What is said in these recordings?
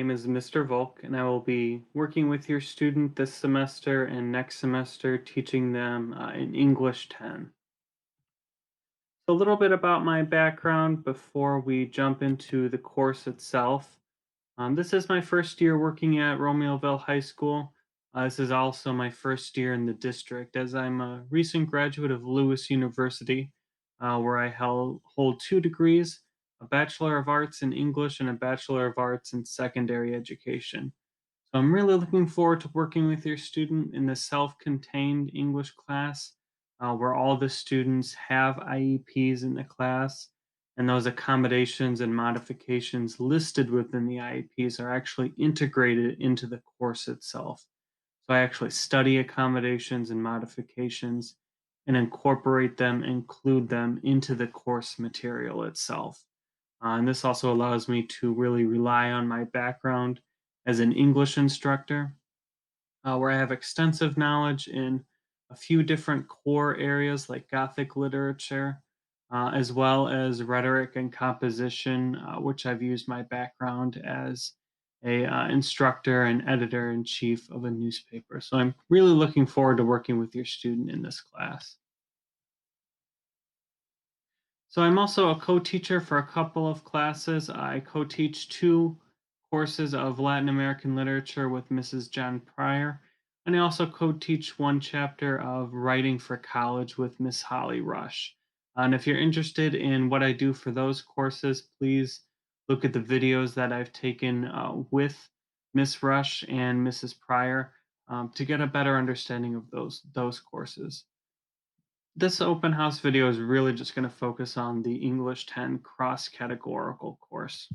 name is Mr. Volk, and I will be working with your student this semester and next semester, teaching them in English 10. A little bit about my background before we jump into the course itself. This is my first year working at Romeoville High School. This is also my first year in the district, as I'm a recent graduate of Lewis University, where I hold two degrees, a Bachelor of Arts in English and a Bachelor of Arts in Secondary Education. So I'm really looking forward to working with your student in the self-contained English class, where all the students have IEPs in the class, and those accommodations and modifications listed within the IEPs are actually integrated into the course itself. So I actually study accommodations and modifications and incorporate them, include them into the course material itself. And this also allows me to really rely on my background as an English instructor, where I have extensive knowledge in a few different core areas like Gothic literature, as well as rhetoric and composition, which I've used my background as a instructor and editor in chief of a newspaper. So I'm really looking forward to working with your student in this class. So I'm also a co-teacher for a couple of classes. I co-teach two courses of Latin American literature with Mrs. John Pryor, and I also co-teach one chapter of writing for college with Miss Holly Rush. And if you're interested in what I do for those courses, please look at the videos that I've taken with Miss Rush and Mrs. Pryor to get a better understanding of those courses. This open house video is really just going to focus on the English 10 cross-categorical course.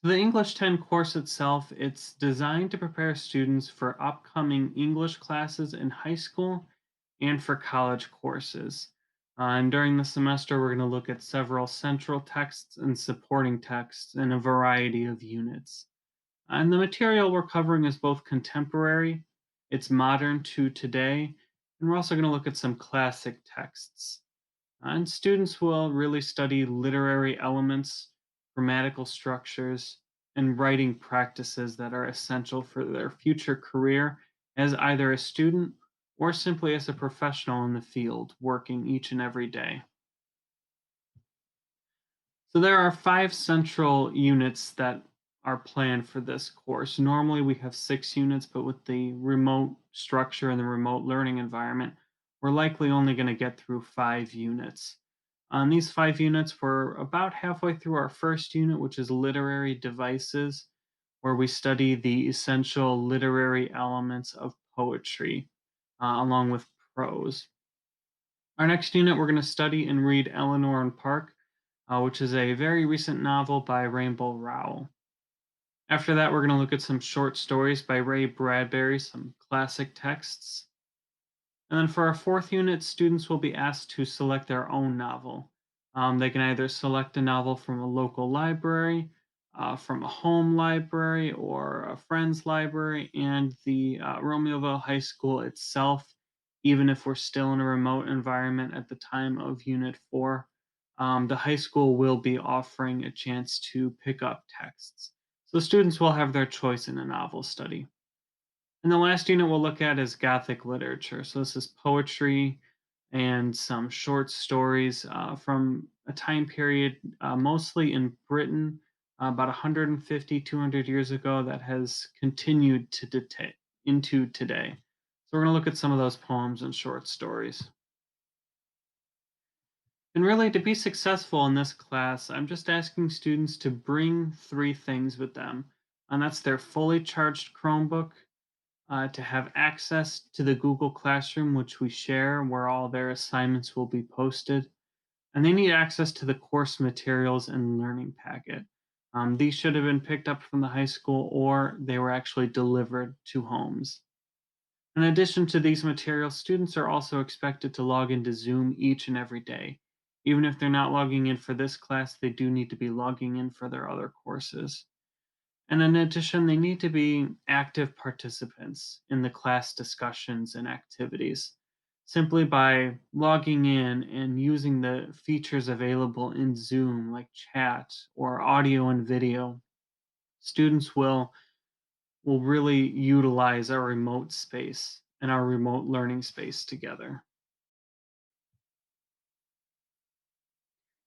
The English 10 course itself, it's designed to prepare students for upcoming English classes in high school and for college courses. And during the semester, we're going to look at several central texts and supporting texts in a variety of units. And the material we're covering is both contemporary, it's modern to today, and we're also going to look at some classic texts. And students will really study literary elements, grammatical structures, and writing practices that are essential for their future career as either a student or simply as a professional in the field working each and every day. So there are five central units that are planned for this course. Normally we have 6 units, but with the remote structure and the remote learning environment, we're likely only going to get through 5 units. On these 5 units, we're about halfway through our first unit, which is literary devices, where we study the essential literary elements of poetry, along with prose. Our next unit, we're going to study and read Eleanor and Park, which is a very recent novel by Rainbow Rowell. After that, we're going to look at some short stories by Ray Bradbury, some classic texts. And then for our fourth unit, students will be asked to select their own novel. They can either select a novel from a local library, from a home library, or a friend's library, and the Romeoville High School itself, even if we're still in a remote environment at the time of Unit 4, the high school will be offering a chance to pick up texts. So students will have their choice in a novel study. And the last unit we'll look at is Gothic literature. So this is poetry and some short stories from a time period mostly in Britain, about 150, 200 years ago, that has continued to into today. So we're going to look at some of those poems and short stories. And really, to be successful in this class, I'm just asking students to bring 3 things with them. And that's their fully charged Chromebook, to have access to the Google Classroom, which we share, where all their assignments will be posted. And they need access to the course materials and learning packet. These should have been picked up from the high school or they were actually delivered to homes. In addition to these materials, students are also expected to log into Zoom each and every day. Even if they're not logging in for this class, they do need to be logging in for their other courses. And in addition, they need to be active participants in the class discussions and activities. Simply by logging in and using the features available in Zoom, like chat or audio and video, students will really utilize our remote space and our remote learning space together.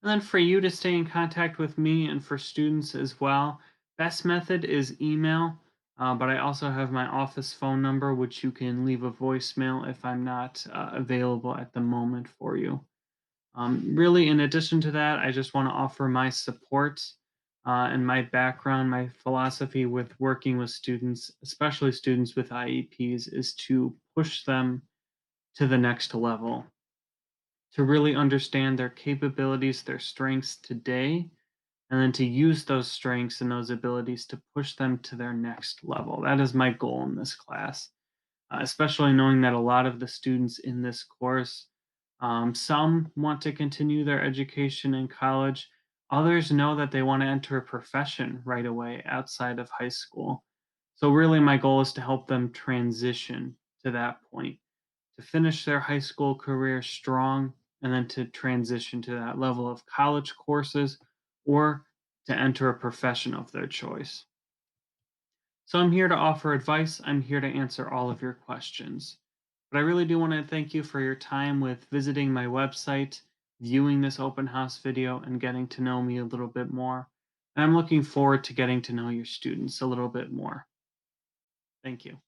And then for you to stay in contact with me and for students as well, best method is email. But I also have my office phone number, which you can leave a voicemail if I'm not available at the moment for you. Really, in addition to that, I just want to offer my support and my background, my philosophy with working with students, especially students with IEPs, is to push them to the next level, to really understand their capabilities, their strengths today, and then to use those strengths and those abilities to push them to their next level. That is my goal in this class, especially knowing that a lot of the students in this course, some want to continue their education in college. Others know that they want to enter a profession right away outside of high school. So, really, my goal is to help them transition to that point, to finish their high school career strong, and then to transition to that level of college courses or to enter a profession of their choice. So I'm here to offer advice. I'm here to answer all of your questions. But I really do want to thank you for your time with visiting my website, viewing this open house video, and getting to know me a little bit more. And I'm looking forward to getting to know your students a little bit more. Thank you.